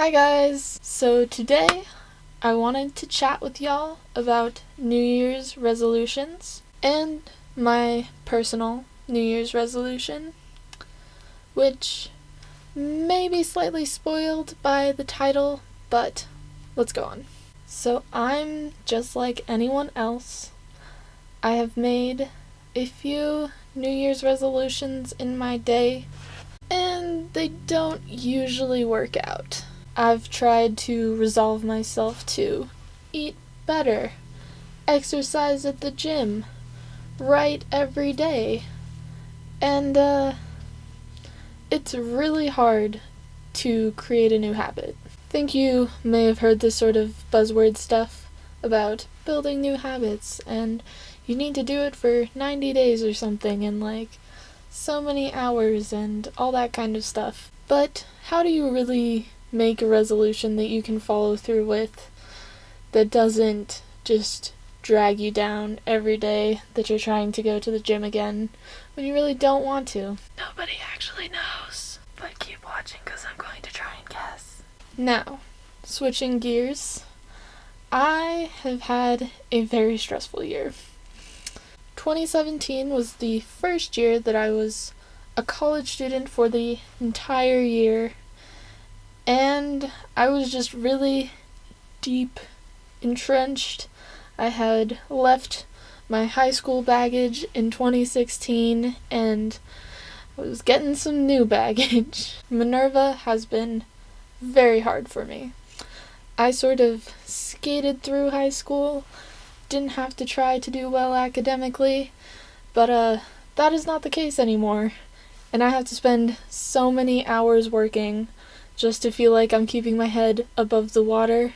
Hi guys! So today I wanted to chat with y'all about New Year's resolutions and my personal New Year's resolution, which may be slightly spoiled by the title, but let's go on. So I'm just like anyone else. I have made a few New Year's resolutions in my day, and they don't usually work out. I've tried to resolve myself to eat better, exercise at the gym, write every day, and it's really hard to create a new habit. I think you may have heard this sort of buzzword stuff about building new habits, and you need to do it for 90 days or something, and so many hours and all that kind of stuff. But how do you really make a resolution that you can follow through with that doesn't just drag you down every day that you're trying to go to the gym again when you really don't want to? Nobody actually knows, but keep watching because I'm going to try and guess. Now, switching gears, I have had a very stressful year. 2017 was the first year that I was a college student for the entire year, and I was just really deep entrenched. I had left my high school baggage in 2016, and I was getting some new baggage. Minerva has been very hard for me. I sort of skated through high school, didn't have to try to do well academically, but that is not the case anymore, and I have to spend so many hours working just to feel like I'm keeping my head above the water,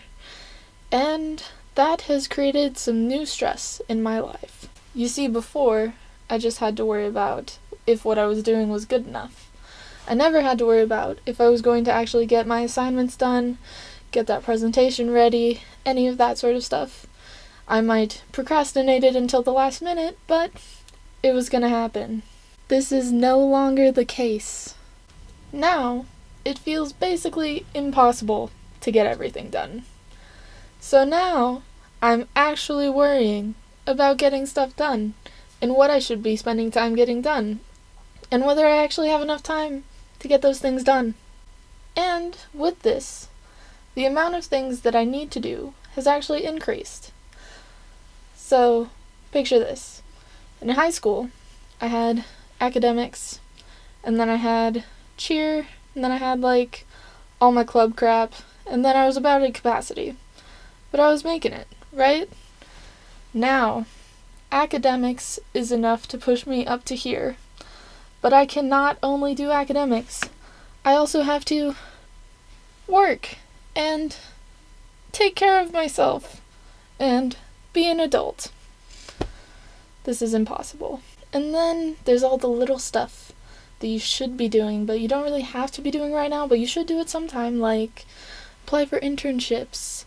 and that has created some new stress in my life. You see, before, I just had to worry about if what I was doing was good enough. I never had to worry about if I was going to actually get my assignments done, get that presentation ready, any of that sort of stuff. I might procrastinate it until the last minute, but it was gonna happen. This is no longer the case. Now, it feels basically impossible to get everything done. So now, I'm actually worrying about getting stuff done, and what I should be spending time getting done, and whether I actually have enough time to get those things done. And with this, the amount of things that I need to do has actually increased. So, picture this. In high school, I had academics, and then I had cheer, and then I had all my club crap, and then I was about at capacity. But I was making it, right? Now, academics is enough to push me up to here, but I cannot only do academics. I also have to work and take care of myself and be an adult. This is impossible. And then there's all the little stuff that you should be doing, but you don't really have to be doing right now, but you should do it sometime, like apply for internships,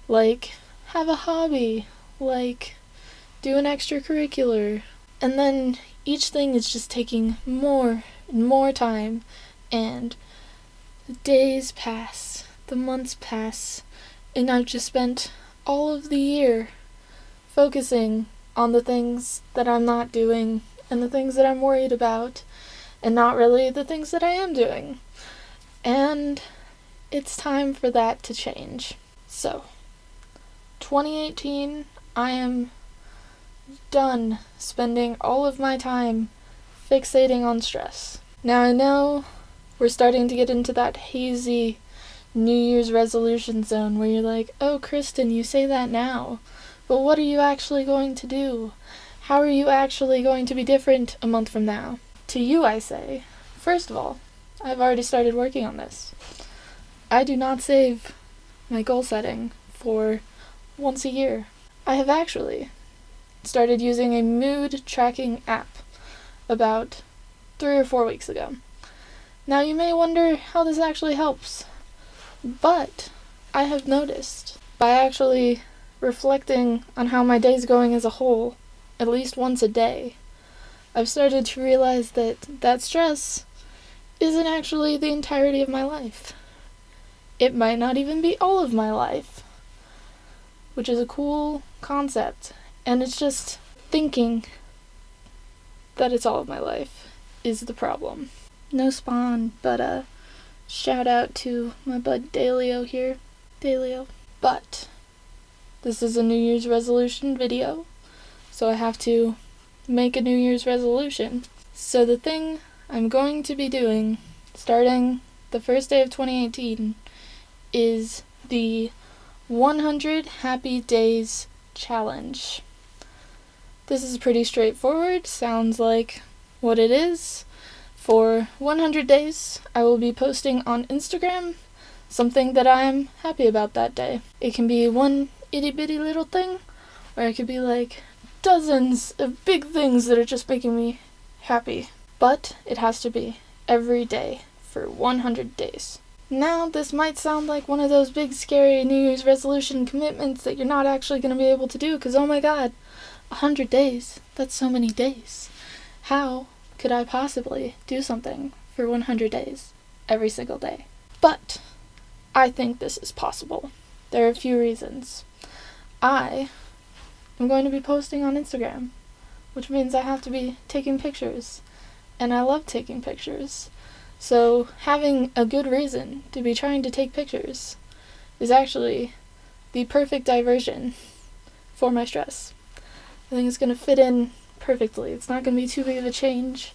have a hobby, do an extracurricular. And then each thing is just taking more and more time, and the days pass, the months pass, and I've just spent all of the year focusing on the things that I'm not doing and the things that I'm worried about, and not really the things that I am doing. And it's time for that to change. So, 2018, I am done spending all of my time fixating on stress. Now I know we're starting to get into that hazy New Year's resolution zone where you're like, oh, Kristen, you say that now, but what are you actually going to do? How are you actually going to be different a month from now? To you, I say, first of all, I've already started working on this. I do not save my goal setting for once a year. I have actually started using a mood tracking app about 3 or 4 weeks ago. Now you may wonder how this actually helps, but I have noticed by actually reflecting on how my day's going as a whole, at least once a day, I've started to realize that stress isn't actually the entirety of my life. it might not even be all of my life, which is a cool concept. And it's just thinking that it's all of my life is the problem. No spawn, but shout out to my bud Dalio here. Dalio. But this is a New Year's resolution video, so I have to make a New Year's resolution. So the thing I'm going to be doing, starting the first day of 2018, is the 100 Happy Days Challenge. This is pretty straightforward, sounds like what it is. For 100 days, I will be posting on Instagram something that I'm happy about that day. It can be one itty-bitty little thing, or it could be like dozens of big things that are just making me happy. But it has to be every day for 100 days. Now, this might sound like one of those big scary New Year's resolution commitments that you're not actually going to be able to do, because oh my god, 100 days, that's so many days. How could I possibly do something for 100 days every single day? But I think this is possible. There are a few reasons. I am going to be posting on Instagram, which means I have to be taking pictures, and I love taking pictures. So having a good reason to be trying to take pictures is actually the perfect diversion for my stress. I think it's going to fit in perfectly. It's not going to be too big of a change.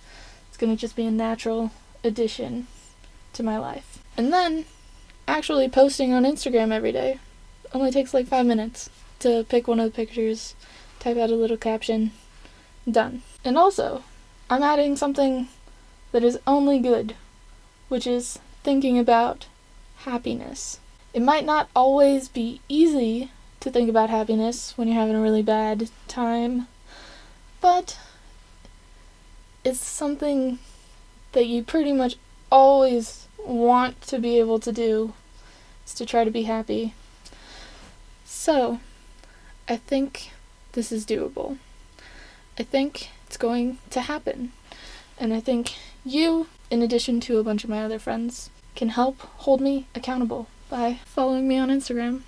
It's going to just be a natural addition to my life. And then, actually posting on Instagram every day only takes like 5 minutes to pick one of the pictures, type out a little caption, done. And also, I'm adding something that is only good, which is thinking about happiness. It might not always be easy to think about happiness when you're having a really bad time, but it's something that you pretty much always want to be able to do, is to try to be happy. So, I think this is doable. I think it's going to happen. And I think you, in addition to a bunch of my other friends, can help hold me accountable by following me on Instagram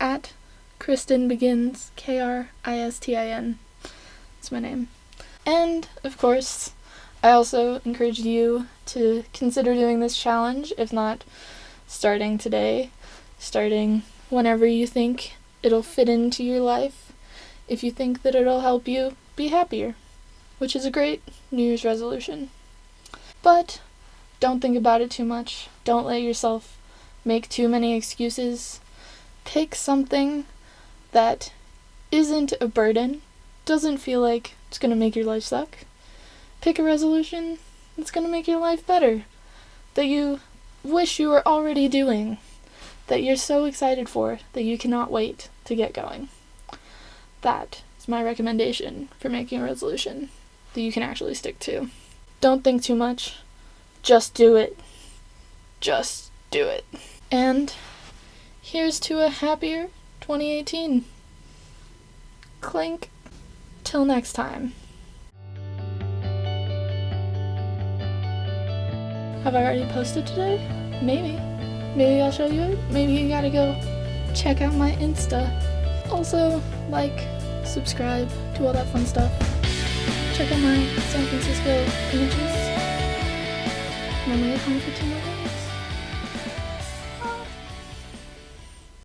at Kristin Begins, Kristin. That's my name. And, of course, I also encourage you to consider doing this challenge, if not starting today, starting whenever you think it'll fit into your life, if you think that it'll help you be happier, which is a great New Year's resolution. But don't think about it too much. Don't let yourself make too many excuses. Pick something that isn't a burden, doesn't feel like it's going to make your life suck. Pick a resolution that's going to make your life better, that you wish you were already doing, that you're so excited for that you cannot wait to get going. That is my recommendation for making a resolution that you can actually stick to. Don't think too much. Just do it. Just do it. And here's to a happier 2018. Clink. Till next time. Have I already posted today? Maybe. Maybe I'll show you it. Maybe you gotta go check out my Insta. Also, like, subscribe, do all that fun stuff. Check out my San Francisco images. Am I at home for 2 more days?